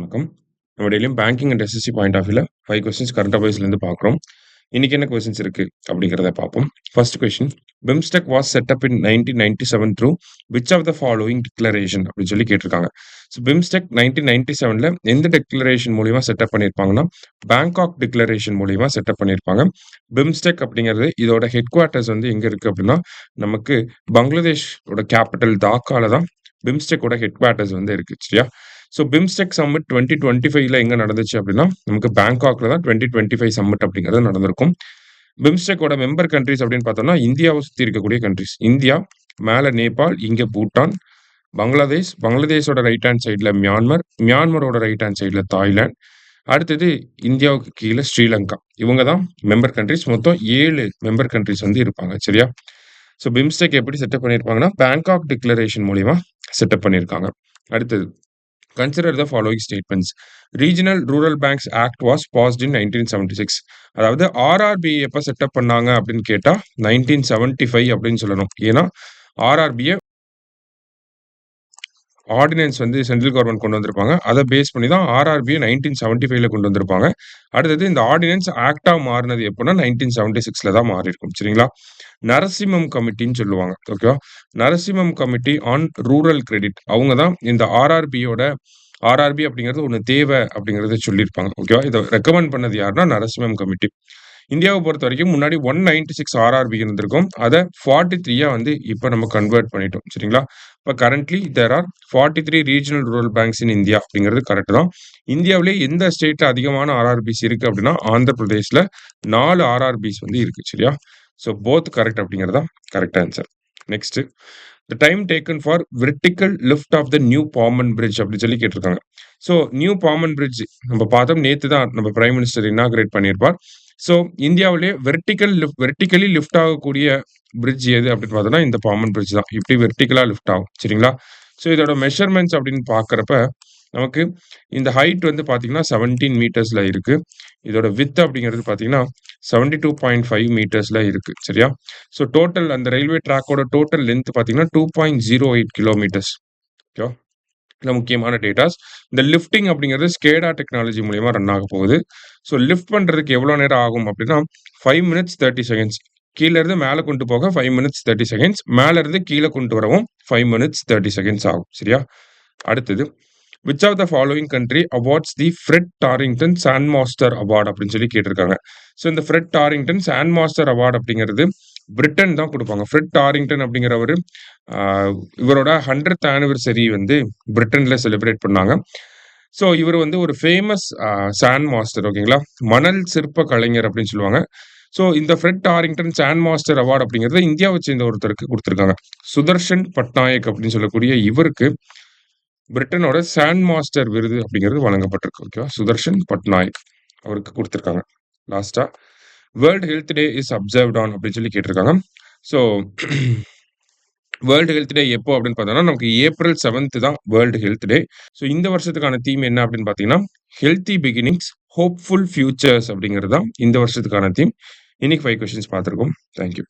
வணக்கம். நம்ம டெய்லியும் banking and SSC point of வியூல 5 கொஸ்டின்ஸ் கரண்ட் அஃபேர்ஸ்லேருந்து பார்க்குறோம். இன்னைக்கு என்ன கொஸ்டின்ஸ் இருக்கு அப்படிங்கிறத பார்ப்போம். First question, BIMSTEC was set up in 1997 through which of the following declaration அப்படின்னு சொல்லி கேட்டிருக்காங்க. ஸோ பிம்ஸ்டெக் 1997ல எந்த டிக்ளரேஷன் மூலியமா செட்டப் பண்ணியிருப்பாங்கன்னா, பேங்காக் டிக்ளரேஷன் மூலியமா செட்டப் பண்ணியிருப்பாங்க. பிம்ஸ்டெக் அப்படிங்கிறது இதோட ஹெட் குவார்ட்டர்ஸ் வந்து எங்க இருக்கு அப்படின்னா, நமக்கு பங்களாதேஷோட கேபிட்டல் டாக்கால தான் பிம்ஸ்டெக்கோட ஹெட் குவார்ட்டர்ஸ் வந்து இருக்கு. சரியா? ஸோ பிம்ஸ்டெக் சம்மிட் 2025ல எங்க நடந்துச்சு அப்படின்னா, நமக்கு பேங்காக்ல தான் 2025 சம்மிட் அப்படிங்கிறது நடந்திருக்கும். பிம்ஸ்டெக்கோட மெம்பர் கண்ட்ரீஸ் அப்படின்னு பார்த்தோம்னா, இந்தியாவை சுத்தி இருக்கக்கூடிய கண்ட்ரீஸ். இந்தியா, மேல நேபாள், இங்க பூட்டான், பங்களாதேஷ், பங்களாதேஷோட ரைட் ஹேண்ட் சைடுல மியான்மர், மியான்மரோட ரைட் ஹேண்ட் சைடுல தாய்லாந்து, அடுத்தது இந்தியாவுக்கு கீழ ஸ்ரீலங்கா. இவங்க தான் மெம்பர் கண்ட்ரீஸ். மொத்தம் 7 மெம்பர் கண்ட்ரீஸ் வந்து இருப்பாங்க. சரியா? ஸோ பிம்ஸ்டெக் எப்படி செட்டப் பண்ணியிருப்பாங்கன்னா, பேங்காக் டிக்ளரேஷன் மூலியமா செட்டப் பண்ணியிருக்காங்க. அடுத்தது, consider the following statements. Regional rural banks act was passed in 1976. அதாவது ஆர்ஆர்பி எப்ப செட்டப் பண்ணாங்க அப்படின்னு கேட்டா 1975 அப்படின்னு சொல்லணும். ஏன்னா ஆர்ஆர்பியை ஆர்டினன்ஸ் வந்து சென்ட்ரல் கவர்மெண்ட் கொண்டு வந்திருப்பாங்க. அதை பேஸ் பண்ணி தான் ஆர்ஆர்பியை 1975ல கொண்டு வந்திருப்பாங்க. அடுத்தது இந்த ஆர்டினன்ஸ் ஆக்டா மாறினது எப்போன்னா 1976ல தான் மாறி இருக்கும். சரிங்களா? நரசிம்மம் கமிட்டின்னு சொல்லுவாங்க. ஓகேவா? Narasimham committee on rural credit, அவங்க தான் இந்த ஆர்ஆர்பி அப்படிங்கிறது ஒண்ணு தேவை அப்படிங்கிறத சொல்லியிருப்பாங்க. ஓகேவா? இதை ரெக்கமெண்ட் பண்ணது யாருன்னா நரசிம்மம் கமிட்டி. இந்தியாவை பொறுத்த வரைக்கும் முன்னாடி 196 ஆர்ஆர்பி இருந்திருக்கும். அதை 43 வந்து இப்போ நம்ம கன்வெர்ட் பண்ணிட்டோம். சரிங்களா? இப்போ currently there are 43 regional rural banks in India அப்படிங்கிறது கரெக்ட் தான். இந்தியாவிலே எந்த ஸ்டேட்ல அதிகமான ஆர்ஆர்பிஸ் இருக்கு அப்படின்னா, ஆந்திர பிரதேஷ்ல 4 ஆர்ஆர்பிஸ் வந்து இருக்கு. சரியா? ஸோ போத் கரெக்ட் அப்படிங்கிறது தான் correct answer. Next, the time taken for vertical lift of the new Pamban bridge அப்படின்னு சொல்லி கேட்டிருக்காங்க. ஸோ நியூ பாமன் பிரிட்ஜ் நம்ம பார்த்தோம், நேத்து தான் நம்ம பிரைம் மினிஸ்டர் இனாகிரேட் பண்ணியிருப்பார். ஸோ இந்தியாவிலேயே வெர்டிக்கலி லிஃப்ட் ஆகக்கூடிய பிரிட்ஜ் எது அப்படின்னு பார்த்தோம்னா, இந்த பாமன் பிரிட்ஜ் தான். இப்படி வெர்டிக்கலா லிஃப்ட் ஆகும். சரிங்களா? ஸோ இதோட மெஷர்மெண்ட்ஸ் அப்படின்னு பார்க்குறப்ப நமக்கு இந்த ஹைட் வந்து பார்த்தீங்கன்னா 17 மீட்டர்ஸ்ல இருக்கு. இதோட வித் அப்படிங்கிறது பார்த்தீங்கன்னா 72.5 மீட்டர்ஸ்ல இருக்கு. சரியா? ஸோ டோட்டல் அந்த ரயில்வே ட்ராக்கோட டோட்டல் லென்த் பார்த்தீங்கன்னா 2.08 கிலோமீட்டர்ஸ். ஓகேவா? இதுல முக்கியமான டேட்டாஸ். இந்த லிஃப்டிங் அப்படிங்கிறது ஸ்கேடா டெக்னாலஜி மூலியமா ரன் ஆக போகுது. ஸோ லிஃப்ட் பண்றதுக்கு எவ்வளோ நேரம் ஆகும் அப்படின்னா 5 மினிட்ஸ் 30 செகண்ட்ஸ். கீழ இருந்து மேல கொண்டு போக 5 மினிட்ஸ் 30 செகண்ட்ஸ். மேல இருந்து கீழ கொண்டு வரவும் 5 மினிட்ஸ் 30 செகண்ட்ஸ் ஆகும். சரியா? அடுத்தது, which of the following country awards the Fred Darington sand master award அப்படின்னு சொல்லி கேட்டிருக்காங்க. ஸோ இந்த Fred Darington sand master award அப்படிங்கிறது பிரிட்டன் தான் கொடுப்பாங்க. ஃப்ரெட் டாரிங்டன் அப்படிங்கிறவர் இவரோட 100th ஆனிவர்சரி வந்து பிரிட்டன்ல செலிப்ரேட் பண்ணாங்க. ஸோ இவர் வந்து ஒரு ஃபேமஸ் சாண்ட் மாஸ்டர். ஓகேங்களா? மணல் சிற்ப கலைஞர் அப்படின்னு சொல்லுவாங்க. ஸோ இந்த Fred Darington sand master award அப்படிங்கிறது இந்தியாவை சேர்ந்த ஒருத்தருக்கு கொடுத்துருக்காங்க. சுதர்ஷன் பட்நாயக் அப்படின்னு சொல்லக்கூடிய இவருக்கு பிரிட்டனோட சாண்ட் மாஸ்டர் விருது அப்படிங்கிறது வழங்கப்பட்டிருக்கு. ஓகேவா? சுதர்ஷன் பட்நாயக் அவருக்கு கொடுத்துருக்காங்க. லாஸ்டா, world health day is observed on அப்படின்னு சொல்லி கேட்டிருக்காங்க. ஸோ வேர்ல்டு ஹெல்த் டே எப்போ அப்படின்னு பார்த்தோம்னா, நமக்கு April 7th தான் வேர்ல்டு ஹெல்த் டே. ஸோ இந்த வருஷத்துக்கான தீம் என்ன அப்படின்னு பார்த்தீங்கன்னா, ஹெல்த்தி பிகினிங்ஸ் ஹோப்ஃபுல் ஃபியூச்சர்ஸ் அப்படிங்கிறது தான் இந்த வருஷத்துக்கான தீம். இன்னைக்கு 5 கொஸ்டின்ஸ் பார்த்துருக்கோம். தேங்க்யூ.